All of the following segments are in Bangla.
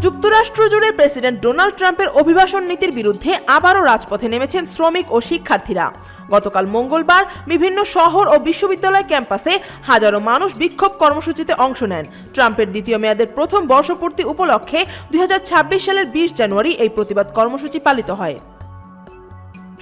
যুক্তরাষ্ট্র জুড়ে প্রেসিডেন্ট ডোনাল্ড ট্রাম্পের অভিবাসন নীতির বিরুদ্ধে আবারও রাজপথে নেমেছেন শ্রমিক ও শিক্ষার্থীরা। গতকাল মঙ্গলবার বিভিন্ন শহর ও বিশ্ববিদ্যালয় ক্যাম্পাসে হাজারো মানুষ বিক্ষোভ কর্মসূচিতে অংশ নেন। ট্রাম্পের দ্বিতীয় মেয়াদের প্রথম বর্ষপূর্তি উপলক্ষে 2026 সালের 20 জানুয়ারি এই প্রতিবাদ কর্মসূচি পালিত হয়।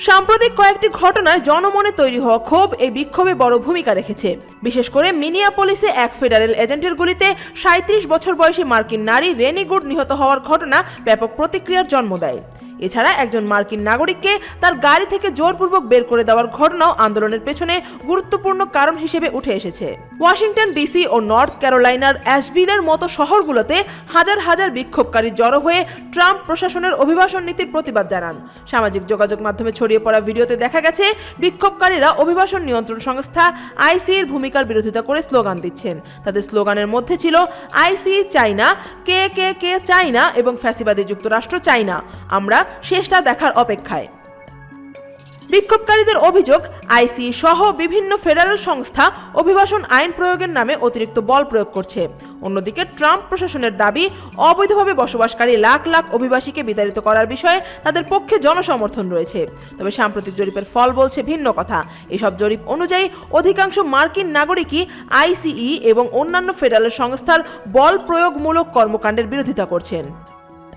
সাম্প্রতিক কয়েকটি ঘটনায় জনমনে তৈরি হওয়া ক্ষোভ এই বিক্ষোভে বড় ভূমিকা রেখেছে। বিশেষ করে মিনিয়াপলিসে এক ফেডারেল এজেন্টের গুলিতে 37 বছর বয়সী মার্কিন নারী রেনি গুড নিহত হওয়ার ঘটনা ব্যাপক প্রতিক্রিয়ার জন্ম দেয়। এছাড়া একজন মার্কিন নাগরিককে তার গাড়ি থেকে জোরপূর্বক বের করে দেওয়ার ঘটনাও আন্দোলনের পেছনে গুরুত্বপূর্ণ কারণ হিসেবে উঠে এসেছে। ওয়াশিংটন ডিসি ও নর্থ ক্যারোলাইনার অ্যাশভিলের মতো শহরগুলোতে হাজার হাজার বিক্ষোভকারী জড়ো হয়ে ট্রাম্প প্রশাসনের অভিবাসন নীতির প্রতিবাদ জানান। সামাজিক যোগাযোগ মাধ্যমে ছড়িয়ে পড়া ভিডিওতে দেখা গেছে বিক্ষোভকারীরা অভিবাসন নিয়ন্ত্রণ সংস্থা আইসিইর ভূমিকার বিরোধিতা করে স্লোগান দিচ্ছেন। তাদের স্লোগানের মধ্যে ছিল আইসিই চাই না, কে চাই না এবং ফ্যাসিবাদী যুক্তরাষ্ট্র চাই না, আমরা শেষটা দেখার অপেক্ষায়। বিক্ষোভকারীদের অভিযোগ, আইসিই সহ বিভিন্ন ফেডারেল সংস্থা অভিবাসন আইন প্রয়োগের নামে অতিরিক্ত বল প্রয়োগ করছে। অন্যদিকে ট্রাম্প প্রশাসনের দাবি, অবৈধভাবে বসবাসকারী লাখ লাখ অভিবাসীকে বিতাড়িত করার বিষয়ে তাদের পক্ষে জনসমর্থন রয়েছে। তবে সাম্প্রতিক জরিপের ফল বলছে ভিন্ন কথা। এসব জরিপ অনুযায়ী অধিকাংশ মার্কিন নাগরিকই আইসিই এবং অন্যান্য ফেডারেল সংস্থার বল প্রয়োগমূলক কর্মকাণ্ডের বিরোধিতা করছেন।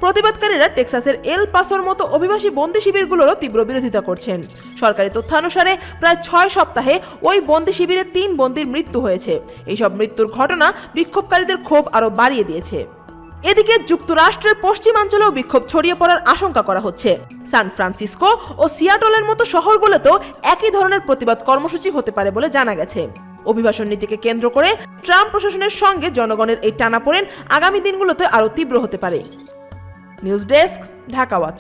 প্রতিবাদকারীরা টেক্সাসের এল পাসোর মতো অভিবাসী বন্দি শিবিরগুলোরও তীব্র বিরোধিতা করছেন। সরকারি তথ্যানুসারে প্রায় 6 সপ্তাহে ওই বন্দি শিবিরে 3 বন্দির মৃত্যু হয়েছে। এইসব মৃত্যুর ঘটনা বিক্ষোভকারীদের ক্ষোভ আরও বাড়িয়ে দিয়েছে। এদিকে যুক্তরাষ্ট্রের পশ্চিমাঞ্চলেও বিক্ষোভ ছড়িয়ে পড়ার আশঙ্কা করা হচ্ছে। সান ফ্রান্সিসকো ও সিয়াটলের মতো শহরগুলোতেও একই ধরনের প্রতিবাদ কর্মসূচি হতে পারে বলে জানা গেছে। অভিবাসন নীতিকে কেন্দ্র করে ট্রাম্প প্রশাসনের সঙ্গে জনগণের এই টানাপোড়েন আগামী দিনগুলোতে আরও তীব্র হতে পারে। News desk, Dhaka watch.